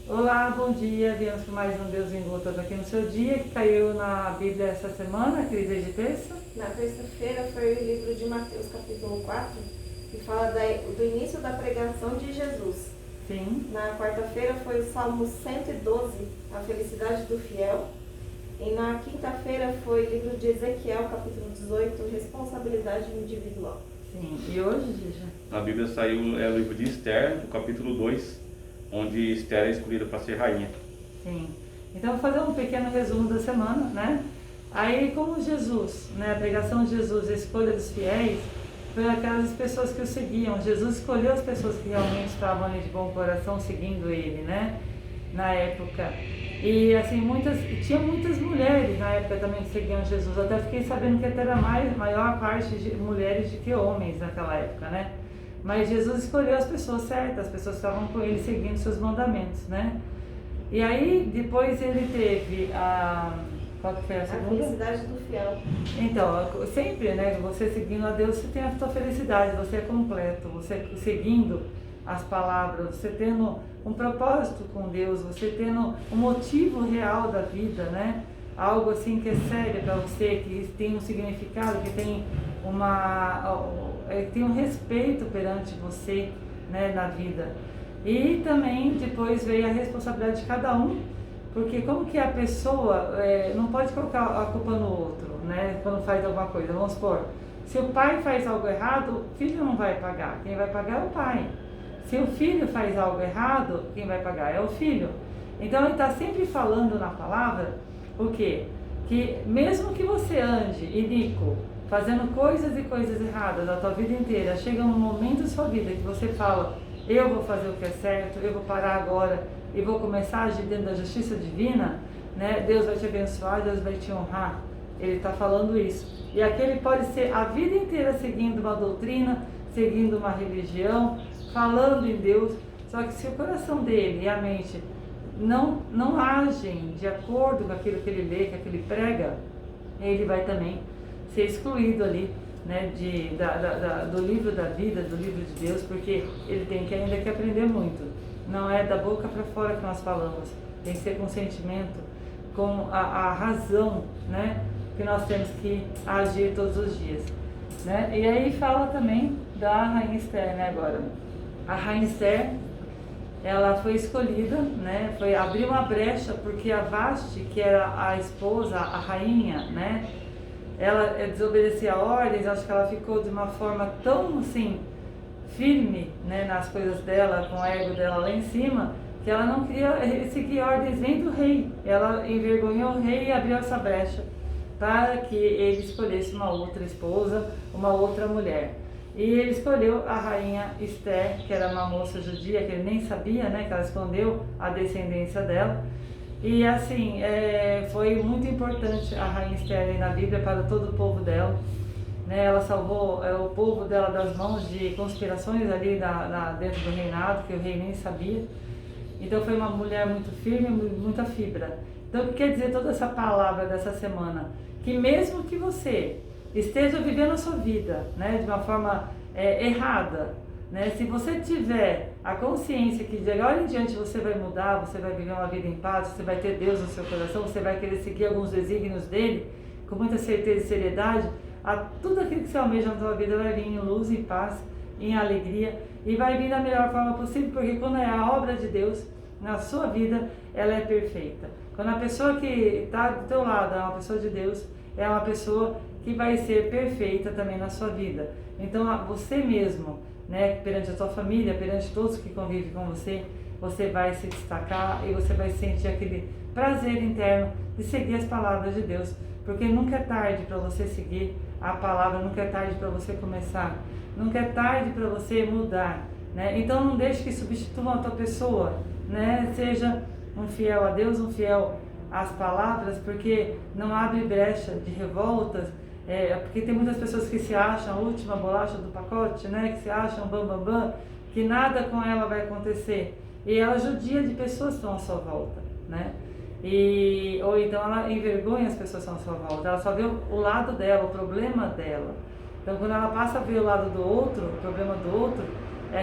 Olá, bom dia. Viemos com mais um Deus em Gotas aqui no seu dia, que caiu na Bíblia essa semana, aquele dia de terça. Na terça-feira foi o livro de Mateus, capítulo 4, que fala do início da pregação de Jesus. Sim. Na quarta-feira foi o Salmo 112, a felicidade do fiel. E na quinta-feira foi o livro de Ezequiel, capítulo 18, responsabilidade individual. Sim. E hoje, Gija? Na Bíblia saiu o livro de Esther, no capítulo 2, onde Esther é escolhida para ser rainha. Sim. Então, vou fazer um pequeno resumo da semana, né? Aí, como Jesus, né, a pregação de Jesus, a escolha dos fiéis, foi aquelas pessoas que o seguiam. Jesus escolheu as pessoas que realmente estavam ali de bom coração seguindo ele, né? Na época. E assim, tinha muitas mulheres na época também que seguiam Jesus. Até fiquei sabendo que até era maior parte de mulheres do que homens naquela época, né? Mas Jesus escolheu as pessoas certas, as pessoas que estavam com ele seguindo seus mandamentos, né? E aí, depois ele teve qual que foi a segunda? A felicidade do fiel. Então, sempre, né, você seguindo a Deus, você tem a sua felicidade, você é completo, você seguindo as palavras, você tendo um propósito com Deus, você tendo um motivo real da vida, né? Algo assim que é sério para você, que tem um significado, que tem tem um respeito perante você, né, na vida. E também depois veio a responsabilidade de cada um, porque como que a pessoa não pode colocar a culpa no outro, né, quando faz alguma coisa. Vamos supor, se o pai faz algo errado, o filho não vai pagar, quem vai pagar é o pai. Se o filho faz algo errado, quem vai pagar é o filho. Então ele está sempre falando na palavra o quê? Que mesmo que você ande iníquo, fazendo coisas e coisas erradas a tua vida inteira, chega um momento da sua vida que você fala, eu vou fazer o que é certo, eu vou parar agora e vou começar a agir dentro da justiça divina, né? Deus vai te abençoar, Deus vai te honrar. Ele está falando isso. E aquele pode ser a vida inteira seguindo uma doutrina, seguindo uma religião, falando em Deus, só que se o coração dele e a mente não agem de acordo com aquilo que ele lê, que ele prega, ele vai também ser excluído ali, né, do livro da vida, do livro de Deus, porque ele tem que ainda que aprender muito. Não é da boca para fora que nós falamos, tem que ser com sentimento, com a razão, né, que nós temos que agir todos os dias, né? E aí fala também da Rainha Esther, né, agora. A Rainha Esther, ela foi escolhida, né, abriu uma brecha, porque a Vasti, que era a esposa, a rainha, né, ela desobedecia ordens. Acho que ela ficou de uma forma tão assim firme, né, nas coisas dela, com o ego dela lá em cima, que ela não queria seguir ordens nem do rei. Ela envergonhou o rei e abriu essa brecha para que ele escolhesse uma outra esposa, uma outra mulher. E ele escolheu a rainha Esther, que era uma moça judia, que ele nem sabia, né, que ela escondeu a descendência dela. E assim, foi muito importante a rainha Esther na Bíblia para todo o povo dela, né? Ela salvou o povo dela das mãos de conspirações ali dentro do reinado, que o rei nem sabia. Então foi uma mulher muito firme, muita fibra. Então o que quer dizer toda essa palavra dessa semana? Que mesmo que você esteja vivendo a sua vida, né, de uma forma errada, né, se você tiver a consciência que de agora em diante você vai mudar, você vai viver uma vida em paz, você vai ter Deus no seu coração, você vai querer seguir alguns desígnios dele, com muita certeza e seriedade, tudo aquilo que você almeja na sua vida vai vir em luz, em paz, em alegria, e vai vir da melhor forma possível, porque quando é a obra de Deus na sua vida, ela é perfeita. Quando a pessoa que está do teu lado é uma pessoa de Deus, é uma pessoa que vai ser perfeita também na sua vida. Então, você mesmo, né, perante a sua família, perante todos que convivem com você, você vai se destacar e você vai sentir aquele prazer interno de seguir as palavras de Deus, porque nunca é tarde para você seguir a palavra, nunca é tarde para você começar, nunca é tarde para você mudar, né? Então não deixe que substitua a tua pessoa, né? Seja um fiel a Deus, um fiel às palavras, porque não abre brecha de revoltas. Porque tem muitas pessoas que se acham a última bolacha do pacote, né? Que se acham bam, bam, bam, que nada com ela vai acontecer. E ela judia de pessoas que estão à sua volta, né? Ou então ela envergonha as pessoas que estão à sua volta. Ela só vê o lado dela, o problema dela. Então quando ela passa a ver o lado do outro, o problema do outro,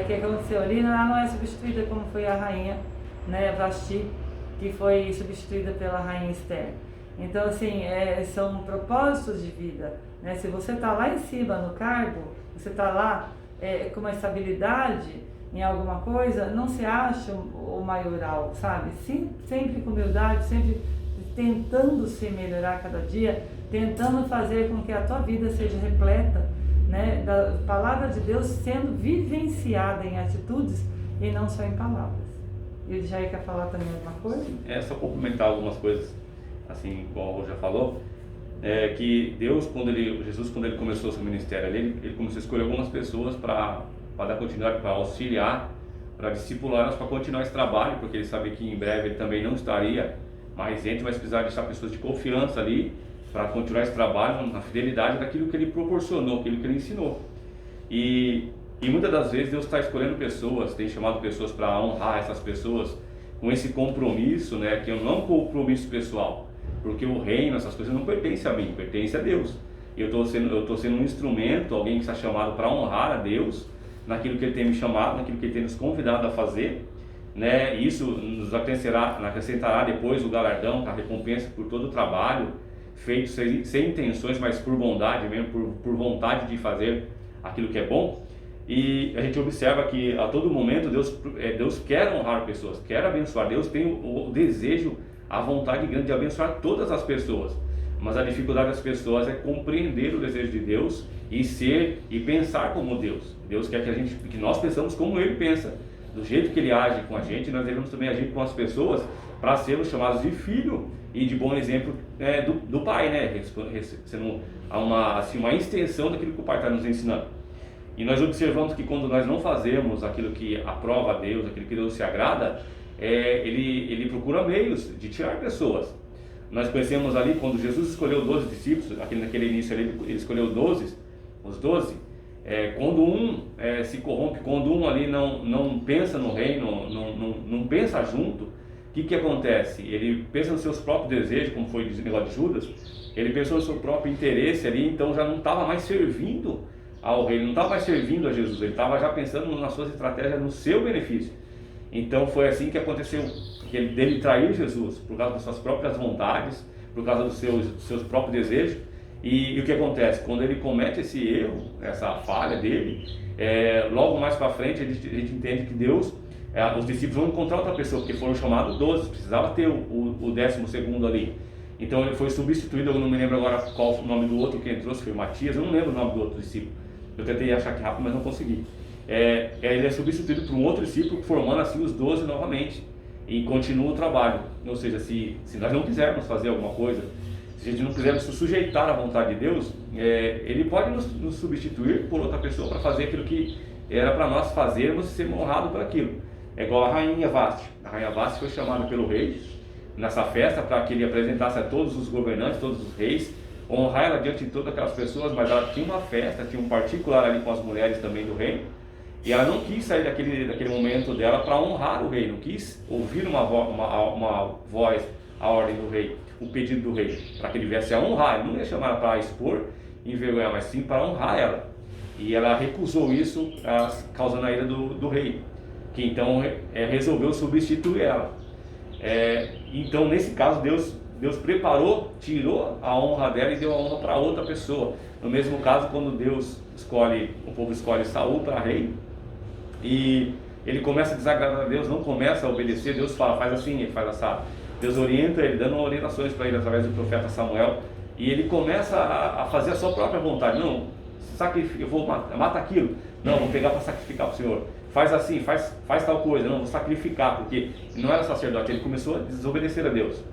que aconteceu ali, ela não é substituída como foi a rainha né, Vasti, que foi substituída pela rainha Esther. Então, assim, são propósitos de vida, né? Se você está lá em cima no cargo, você está lá com uma estabilidade em alguma coisa, não se acha o maioral, sabe? Sim, sempre com humildade, sempre tentando se melhorar cada dia, tentando fazer com que a tua vida seja repleta, né, da palavra de Deus sendo vivenciada em atitudes e não só em palavras. E o Jair quer falar também alguma coisa? Só complementar algumas coisas, assim, como o já falou, que Jesus, quando ele começou o seu ministério ali, ele começou a escolher algumas pessoas para dar continuidade, para auxiliar, para discipular, para continuar esse trabalho, porque ele sabia que em breve ele também não estaria mais dentro, mas precisava deixar pessoas de confiança ali, para continuar esse trabalho na fidelidade daquilo que ele proporcionou, aquilo que ele ensinou. E muitas das vezes Deus está escolhendo pessoas, tem chamado pessoas para honrar essas pessoas com esse compromisso, né, que é não um compromisso pessoal, porque o reino, essas coisas não pertencem a mim, pertence a Deus. Eu estou sendo um instrumento, alguém que está chamado para honrar a Deus naquilo que Ele tem me chamado, naquilo que Ele tem nos convidado a fazer, né? Isso nos acrescentará depois o galardão, a recompensa por todo o trabalho feito sem intenções, mas por bondade mesmo, por vontade de fazer aquilo que é bom. E a gente observa que a todo momento Deus quer honrar pessoas, quer abençoar. Deus tem o desejo, a vontade grande de abençoar todas as pessoas, mas a dificuldade das pessoas é compreender o desejo de Deus e ser e pensar como Deus. Deus quer que nós pensamos como Ele pensa, do jeito que Ele age com a gente. Nós devemos também agir com as pessoas para sermos chamados de filho e de bom exemplo do Pai, né? Sendo uma extensão daquilo que o Pai está nos ensinando. E nós observamos que quando nós não fazemos aquilo que aprova a Deus, aquilo que Deus se agrada, ele procura meios de tirar pessoas. Nós conhecemos ali, quando Jesus escolheu 12 discípulos, naquele início ali, ele escolheu os 12, quando um se corrompe, quando um ali não pensa no reino, não pensa junto, o que acontece? Ele pensa nos seus próprios desejos, como foi o negócio de Judas, ele pensou no seu próprio interesse ali, então já não estava mais servindo ao rei, não estava mais servindo a Jesus, ele estava já pensando nas suas estratégias, no seu benefício. Então foi assim que aconteceu, dele trair Jesus, por causa das suas próprias vontades, por causa dos seus próprios desejos. E o que acontece? Quando ele comete esse erro, essa falha dele, logo mais para frente a gente entende que Deus, os discípulos vão encontrar outra pessoa, porque foram chamados 12, precisava ter o 12º ali. Então ele foi substituído, eu não me lembro agora qual o nome do outro que entrou, se foi Matias, eu não lembro o nome do outro discípulo. Eu tentei achar aqui rápido, mas não consegui. Ele é substituído por um outro discípulo, formando assim os 12 novamente, e continua o trabalho. Ou seja, se nós não quisermos fazer alguma coisa, se a gente não quiser se sujeitar à vontade de Deus, Ele pode nos substituir por outra pessoa para fazer aquilo que era para nós fazermos e sermos honrados por aquilo. É igual a rainha Vasti. A rainha Vasti foi chamada pelo rei nessa festa para que ele apresentasse a todos os governantes, todos os reis, honrar ela diante de todas aquelas pessoas, mas ela tinha uma festa, tinha um particular ali com as mulheres também do reino, e ela não quis sair daquele momento dela para honrar o rei, não quis ouvir uma voz, a ordem do rei, o pedido do rei, para que ele viesse a honrar. Ele não ia chamar ela para expor e envergonhar, mas sim para honrar ela. E ela recusou isso, causando a ira do rei, que então resolveu substituir ela. Então nesse caso Deus preparou, tirou a honra dela e deu a honra para outra pessoa. No mesmo caso, quando o povo escolhe Saul para rei, e ele começa a desagradar a Deus, não começa a obedecer, Deus fala, faz assim, ele faz assado. Deus orienta ele, dando orientações para ele através do profeta Samuel, e ele começa a fazer a sua própria vontade. Não, eu vou mata aquilo, não, vou pegar para sacrificar para o Senhor. Faz assim, faz tal coisa, não, vou sacrificar, porque não era sacerdote, ele começou a desobedecer a Deus.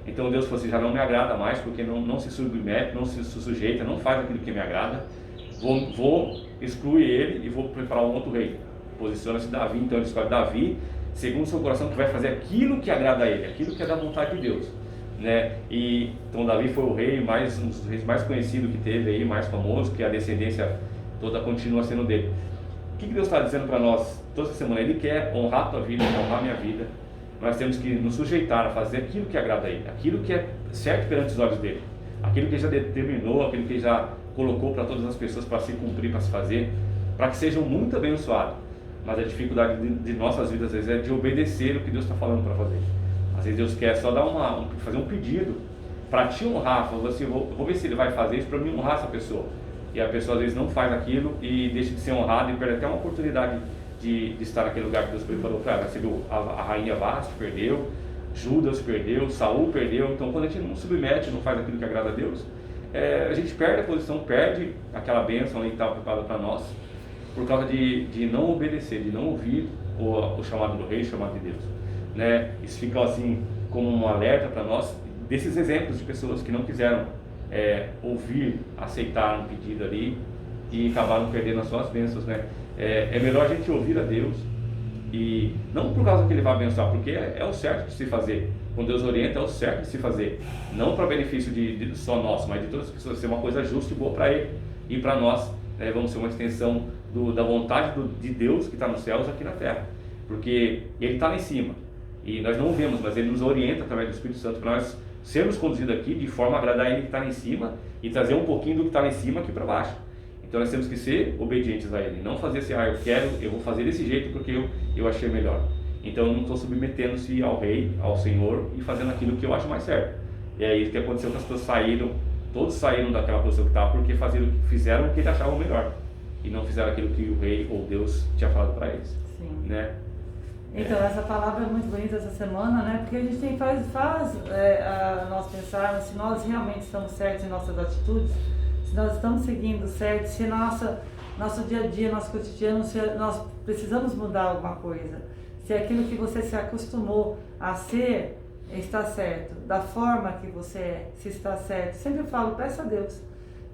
Então Deus falou assim, já não me agrada mais, porque não se submete, não se sujeita, não faz aquilo que me agrada, vou excluir ele e vou preparar um outro rei. Posiciona-se Davi, então ele escolhe Davi, segundo o seu coração, que vai fazer aquilo que agrada a ele, aquilo que é da vontade de Deus, né? E então Davi foi o rei, um dos reis mais conhecidos que teve aí, mais famoso, que a descendência toda continua sendo dele. O que Deus está dizendo para nós toda semana? Ele quer honrar a tua vida, honrar a minha vida. Nós temos que nos sujeitar a fazer aquilo que agrada a ele, aquilo que é certo perante os olhos dele, aquilo que ele já determinou, aquilo que ele já colocou para todas as pessoas para se cumprir, para se fazer, para que sejam muito abençoados. mas a dificuldade de nossas vidas às vezes é de obedecer o que Deus está falando para fazer. Às vezes Deus quer só dar fazer um pedido para te honrar, falou assim, vou ver se Ele vai fazer isso para me honrar essa pessoa. E a pessoa às vezes não faz aquilo e deixa de ser honrada e perde até uma oportunidade de estar naquele lugar que Deus preparou para ela. Você viu, a rainha Vasti perdeu, Judas perdeu, Saul perdeu. Então quando a gente não submete, não faz aquilo que agrada a Deus, a gente perde a posição, perde aquela bênção que estava preparada para nós, por causa de não obedecer, de não ouvir o chamado do rei, o chamado de Deus, né? Isso fica assim como um alerta para nós, desses exemplos de pessoas que não quiseram ouvir, aceitar um pedido ali e acabaram perdendo as suas bênçãos, né? É melhor a gente ouvir a Deus, e não por causa que Ele vai abençoar, porque é o certo de se fazer. Quando Deus orienta, é o certo de se fazer, não para benefício de só nosso, mas de todas as pessoas, ser uma coisa justa e boa para Ele e para nós, né? Vamos ser uma extensão da vontade de Deus que está nos céus aqui na terra, porque Ele está lá em cima e nós não o vemos, mas Ele nos orienta através do Espírito Santo para nós sermos conduzidos aqui de forma a agradar Ele que está lá em cima e trazer um pouquinho do que está lá em cima aqui para baixo. Então nós temos que ser obedientes a Ele, não fazer assim, eu vou fazer desse jeito porque eu achei melhor. Então eu não estou submetendo-se ao Rei, ao Senhor e fazendo aquilo que eu acho mais certo. E é isso que aconteceu, que as pessoas todos saíram daquela posição que estava porque fizeram o que eles achavam melhor e não fizeram aquilo que o Rei ou Deus tinha falado para eles. Sim. Né? Então, essa palavra é muito bonita essa semana, né? Porque a gente faz nós pensarmos se nós realmente estamos certos em nossas atitudes, se nós estamos seguindo certo, se nosso dia a dia, nosso cotidiano, se nós precisamos mudar alguma coisa, se aquilo que você se acostumou a ser está certo, da forma que você é, se está certo. Sempre eu falo, peça a Deus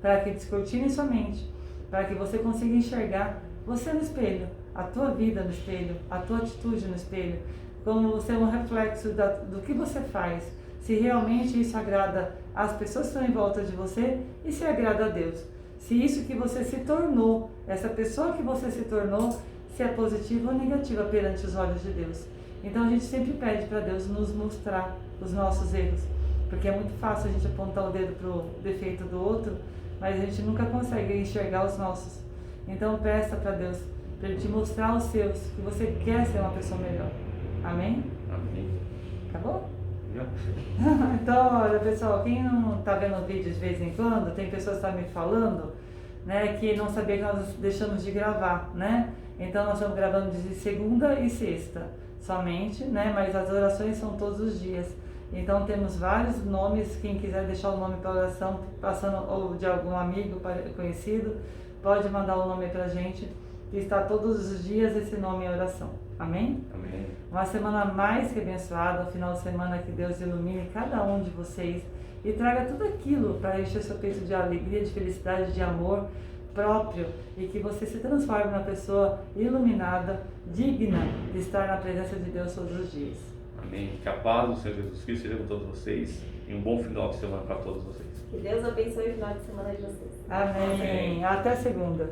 para que descortine sua mente, para que você consiga enxergar você no espelho, a tua vida no espelho, a tua atitude no espelho, como você é um reflexo do que você faz, se realmente isso agrada as pessoas que estão em volta de você e se agrada a Deus. Se isso que você se tornou, essa pessoa que você se tornou, se é positiva ou negativa perante os olhos de Deus. Então a gente sempre pede para Deus nos mostrar os nossos erros, porque é muito fácil a gente apontar o dedo para o defeito do outro, mas a gente nunca consegue enxergar os nossos. Então peça para Deus, para Ele te mostrar os seus, que você quer ser uma pessoa melhor. Amém? Amém. Acabou? Já. Então, olha pessoal, quem não está vendo o vídeo de vez em quando, tem pessoas que estão me falando, né, que não sabia que nós deixamos de gravar, né? Então nós estamos gravando de segunda e sexta somente, né? Mas as orações são todos os dias. Então temos vários nomes, quem quiser deixar o nome para oração, passando ou de algum amigo conhecido, pode mandar o nome para a gente, e está todos os dias esse nome em oração. Amém? Amém. Uma semana mais que abençoada, um final de semana que Deus ilumine cada um de vocês e traga tudo aquilo para encher seu peito de alegria, de felicidade, de amor próprio, e que você se transforme numa pessoa iluminada, digna de estar na presença de Deus todos os dias. Amém. Que a paz do Senhor Jesus Cristo seja com todos vocês e um bom final de semana para todos vocês. Que Deus abençoe o final de semana de vocês. Amém. Amém. Até segunda.